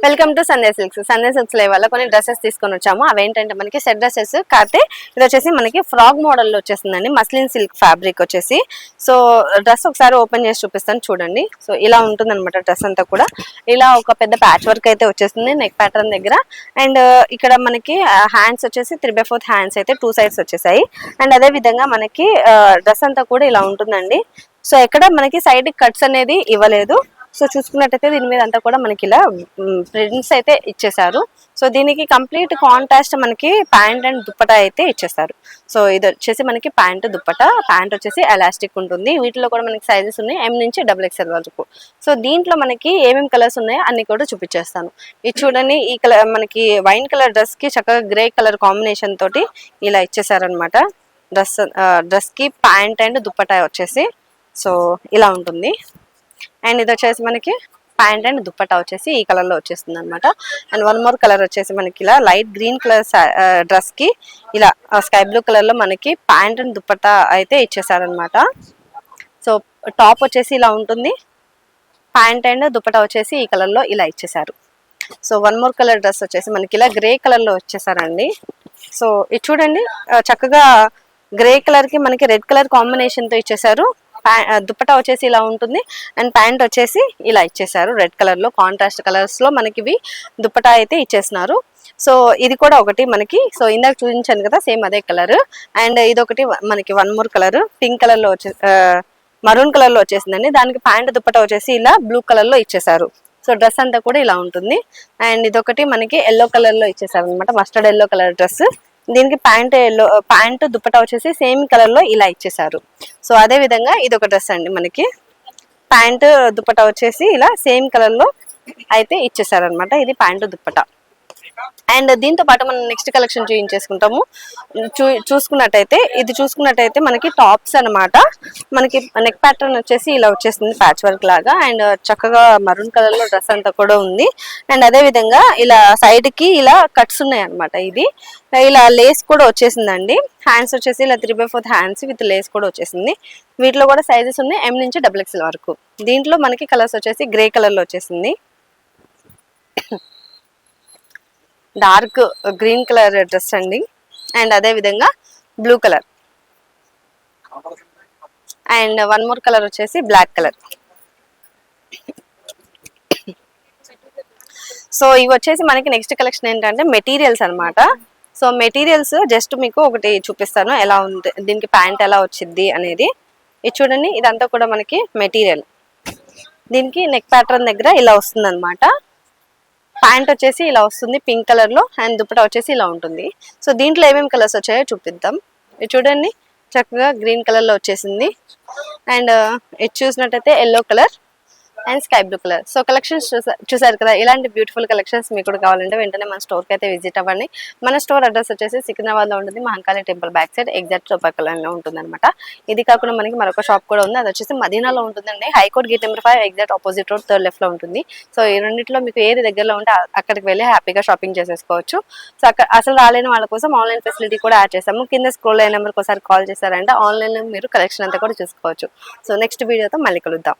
Welcome to Sunday silks. Sunday silks లో ఇవాళ కొన్ని డ్రెస్సెస్ తీసుకొని వచ్చాము. అవేంటంటే మనకి సెట్ డ్రెస్సెస్ కాకపోతే ఇది వచ్చేసి మనకి ఫ్రాక్ మోడల్ లో వచ్చేసిందండి. మస్లిన్ సిల్క్ ఫ్యాబ్రిక్ వచ్చేసి. సో డ్రెస్ ఒకసారి ఓపెన్ చేసి చూపిస్తాను చూడండి. సో ఇలా ఉంటుంది అనమాట డ్రెస్ అంతా కూడా. ఇలా ఒక పెద్ద ప్యాచ్ వర్క్ అయితే వచ్చేసింది నెక్ ప్యాటర్న్ దగ్గర. అండ్ ఇక్కడ మనకి హ్యాండ్స్ వచ్చేసి 3/4 హ్యాండ్స్ అయితే 2 సైడ్స్ వచ్చేసాయి. అండ్ అదే విధంగా మనకి డ్రెస్ అంతా కూడా ఇలా ఉంటుందండి. సో ఎక్కడ మనకి సైడ్ కట్స్ అనేది ఇవ్వలేదు. సో చూసుకున్నట్టయితే దీని మీద అంతా కూడా మనకి ఇలా ప్రింట్స్ అయితే ఇచ్చేసారు. సో దీనికి కంప్లీట్ కాంట్రాస్ట్ మనకి ప్యాంట్ అండ్ దుప్పటా అయితే ఇచ్చేసారు. సో ఇది వచ్చేసి మనకి ప్యాంట్ దుప్పటా. ప్యాంట్ వచ్చేసి ఎలాస్టిక్ ఉంటుంది. వీటిలో కూడా మనకి సైజెస్ ఉన్నాయి M నుంచి XXL వరకు. సో దీంట్లో మనకి ఏమేమి కలర్స్ ఉన్నాయో అన్ని కూడా చూపించేస్తాను. ఇది చూడండి, ఈ కలర్ మనకి వైన్ కలర్ డ్రెస్ కి చక్కగా గ్రే కలర్ కాంబినేషన్ తోటి ఇలా ఇచ్చేసారనమాట. డ్రెస్ కి ప్యాంట్ అండ్ దుప్పటా వచ్చేసి సో ఇలా ఉంటుంది. అండ్ ఇది వచ్చేసి మనకి ప్యాంట్ అండ్ దుప్పటా వచ్చేసి ఈ కలర్ లో వచ్చేస్తుంది అనమాట. అండ్ వన్ మోర్ కలర్ వచ్చేసి మనకి ఇలా లైట్ గ్రీన్ కలర్ డ్రెస్ కి ఇలా స్కై బ్లూ కలర్ లో మనకి ప్యాంట్ అండ్ దుప్పటా అయితే ఇచ్చేసారనమాట. సో టాప్ వచ్చేసి ఇలా ఉంటుంది. ప్యాంట్ అండ్ దుప్పటా వచ్చేసి ఈ కలర్ లో ఇలా ఇచ్చేసారు. So one more colour dress వచ్చేసి మనకి ఇలా గ్రే కలర్ లో వచ్చేసారండి. సో ఇది చూడండి, చక్కగా గ్రే కలర్ కి మనకి రెడ్ కలర్ కాంబినేషన్ తో ఇచ్చేసారు. దుప్పటా వచ్చేసి ఇలా ఉంటుంది. అండ్ ప్యాంట్ వచ్చేసి ఇలా ఇచ్చేసారు. రెడ్ కలర్ లో కాంట్రాస్ట్ కలర్స్ లో మనకి దుప్పటా అయితే ఇచ్చేస్తున్నారు. సో ఇది కూడా ఒకటి మనకి. సో ఇందాక చూపించాను కదా, సేమ్ అదే కలర్. అండ్ ఇది ఒకటి మనకి one more colour pink colour లో వచ్చే మరూన్ కలర్ లో వచ్చేసిందండి. దానికి ప్యాంట్ దుప్పటా వచ్చేసి ఇలా బ్లూ కలర్ లో ఇచ్చేసారు. సో డ్రెస్ అంతా కూడా ఇలా ఉంటుంది. అండ్ ఇదొకటి మనకి ఎల్లో కలర్ లో ఇచ్చేసారు అనమాట. Mustard yellow colour dress. దీనికి ప్యాంట్ దుప్పటా వచ్చేసి సేమ్ కలర్ లో ఇలా ఇచ్చేసారు. సో అదే విధంగా ఇది ఒక డ్రెస్ అండి. మనకి ప్యాంట్ దుప్పటా వచ్చేసి ఇలా సేమ్ కలర్ లో అయితే ఇచ్చేసారు అనమాట. ఇది ప్యాంట్ దుప్పటా. అండ్ దీంతో పాటు మనం నెక్స్ట్ కలెక్షన్ చూపించేసుకుంటాము. చూసుకున్నట్టయితే మనకి టాప్స్ అనమాట. మనకి నెక్ ప్యాటర్న్ వచ్చేసి ఇలా వచ్చేస్తుంది ప్యాచ్ వర్క్ లాగా. అండ్ చక్కగా మరూన్ కలర్ లో డ్రెస్ అంతా కూడా ఉంది. అండ్ అదే విధంగా ఇలా సైడ్ కి ఇలా కట్స్ ఉన్నాయి అనమాట. ఇది ఇలా లేస్ కూడా వచ్చేసిందండి. హ్యాండ్స్ వచ్చేసి ఇలా 3/4 హ్యాండ్స్ విత్ లేస్ కూడా వచ్చేసింది. వీటిలో కూడా సైజెస్ ఉన్నాయి M నుంచి XXL వరకు. దీంట్లో మనకి కలర్స్ వచ్చేసి గ్రే కలర్ లో వచ్చేసింది, డార్క్ గ్రీన్ కలర్ డ్రెస్ అండి. అండ్ అదే విధంగా blue colour. And one more colour వచ్చేసి బ్లాక్ కలర్. సో ఇవి వచ్చేసి మనకి నెక్స్ట్ కలెక్షన్ ఏంటంటే మెటీరియల్స్ అనమాట. సో మెటీరియల్స్ జస్ట్ మీకు ఒకటి చూపిస్తాను ఎలా ఉంది, దీనికి ప్యాంట్ ఎలా వచ్చింది అనేది. ఇది చూడండి, ఇదంతా కూడా మనకి మెటీరియల్. దీనికి నెక్ ప్యాటర్న్ దగ్గర ఇలా వస్తుంది అనమాట. ప్యాంట్ వచ్చేసి ఇలా వస్తుంది పింక్ కలర్ లో. అండ్ దుప్పటా వచ్చేసి ఇలా ఉంటుంది. సో దీంట్లో ఏమేమి కలర్స్ వచ్చాయో చూపిద్దాం. ఇది చూడండి, చక్కగా గ్రీన్ కలర్ లో వచ్చేసింది. అండ్ ఇది చూసినట్టయితే yellow colour and sky blue colour. So collections చూసారు కదా. ఇలాంటి బ్యూటిఫుల్ కలెక్షన్స్ మీకు కూడా కావాలంటే వెంటనే మన స్టోర్ కి అయితే విజిట్ అవ్వండి. మన స్టోర్ అడ్రస్ వచ్చేసి సికింద్రాబాద్ లో ఉంటుంది. Mahankali temple back side exact చౌపాకలంలో ఉంటుంది అనమాట. ఇది కాకుండా మనకి మరొక షాప్ కూడా ఉంది. అది వచ్చేసి మదీనాలో ఉంటుందండి. High court gate number 5 exact opposite road 3rd left లో ఉంటుంది. సో ఈ రెండింటిలో మీకు ఏది దగ్గరలో ఉంటే అక్కడికి వెళ్ళి హ్యాపీగా షాపింగ్ చేసేసుకోవచ్చు. సో అసలు రాలేని వాళ్ళ కోసం ఆన్లైన్ ఫెసిలిటీ కూడా యాడ్ చేసాము. కింద స్క్రోల్ అయిన నెంబర్కి ఒకసారి కాల్ చేశారంటే ఆన్లైన్ లో మీరు కలెక్షన్ అంతా కూడా చూసుకోవచ్చు. సో నెక్స్ట్ వీడియోతో మళ్ళీ కలుద్దాం.